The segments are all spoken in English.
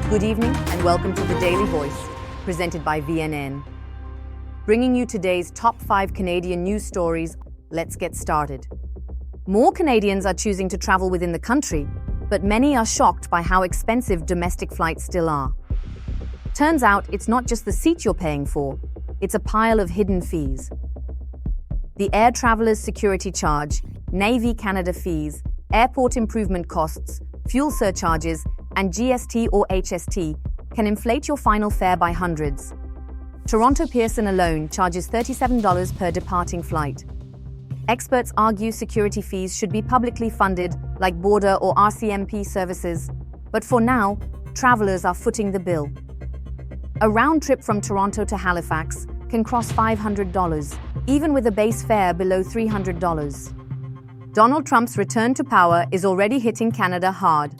Good evening and welcome to the Daily Voice, presented by VNN. Bringing you today's top 5 Canadian news stories, let's get started. More Canadians are choosing to travel within the country, but many are shocked by how expensive domestic flights still are. Turns out it's not just the seat you're paying for, it's a pile of hidden fees. The air traveler's security charge, VNN Canada fees, airport improvement costs, fuel surcharges, and GST or HST can inflate your final fare by hundreds. Toronto Pearson alone charges $37 per departing flight. Experts argue security fees should be publicly funded, like border or RCMP services, but for now, travelers are footing the bill. A round trip from Toronto to Halifax can cost $500, even with a base fare below $300. Donald Trump's return to power is already hitting Canada hard.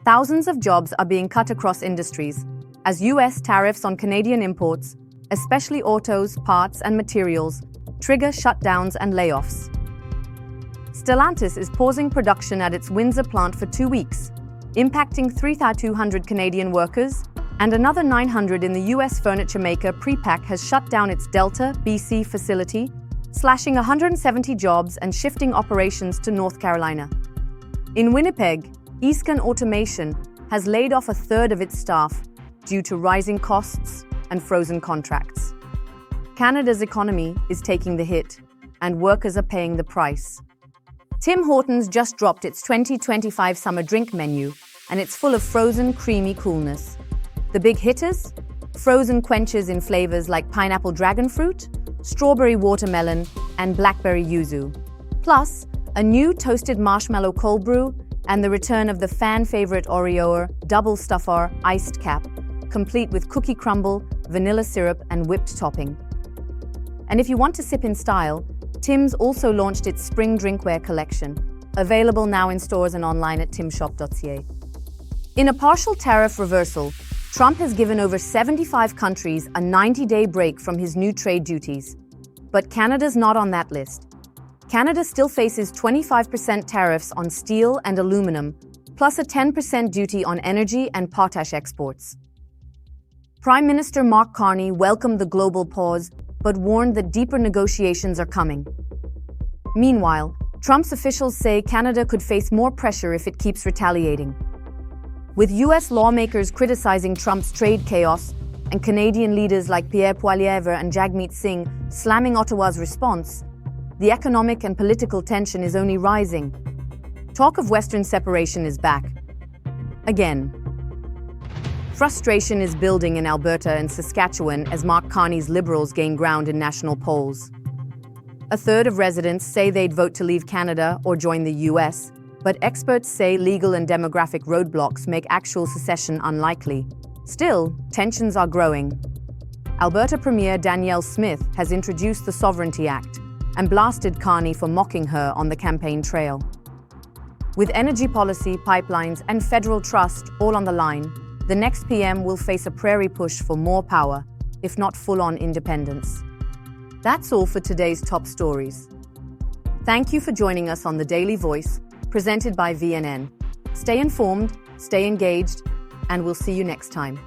Thousands of jobs are being cut across industries as U.S. tariffs on Canadian imports, especially autos, parts, and materials, trigger shutdowns and layoffs. Stellantis is pausing production at its Windsor plant for 2 weeks, impacting 3,200 Canadian workers, and another 900 in the U.S. furniture maker Prepack has shut down its Delta, BC facility, slashing 170 jobs and shifting operations to North Carolina. In Winnipeg, Eastern Automation has laid off a third of its staff due to rising costs and frozen contracts. Canada's economy is taking the hit, and workers are paying the price. Tim Hortons just dropped its 2025 summer drink menu, and it's full of frozen, creamy coolness. The big hitters? Frozen Quenchers in flavors like pineapple dragon fruit, strawberry watermelon, and blackberry yuzu. Plus, a new toasted marshmallow cold brew and the return of the fan-favorite OREO double stuffer iced cap, complete with cookie crumble, vanilla syrup, and whipped topping. And if you want to sip in style, Tim's also launched its spring drinkware collection, available now in stores and online at timshop.ca. In a partial tariff reversal, Trump has given over 75 countries a 90-day break from his new trade duties. But Canada's not on that list. Canada still faces 25% tariffs on steel and aluminum, plus a 10% duty on energy and potash exports. Prime Minister Mark Carney welcomed the global pause, but warned that deeper negotiations are coming. Meanwhile, Trump's officials say Canada could face more pressure if it keeps retaliating. With U.S. lawmakers criticizing Trump's trade chaos and Canadian leaders like Pierre Poilievre and Jagmeet Singh slamming Ottawa's response, the economic and political tension is only rising. Talk of Western separation is back. Again. Frustration is building in Alberta and Saskatchewan as Mark Carney's Liberals gain ground in national polls. A third of residents say they'd vote to leave Canada or join the U.S., but experts say legal and demographic roadblocks make actual secession unlikely. Still, tensions are growing. Alberta Premier Danielle Smith has introduced the Sovereignty Act and blasted Carney for mocking her on the campaign trail. With energy policy, pipelines, and federal trust all on the line, the next PM will face a prairie push for more power, if not full-on independence. That's all for today's top stories. Thank you for joining us on The Daily Voice, presented by VNN. Stay informed, stay engaged, and we'll see you next time.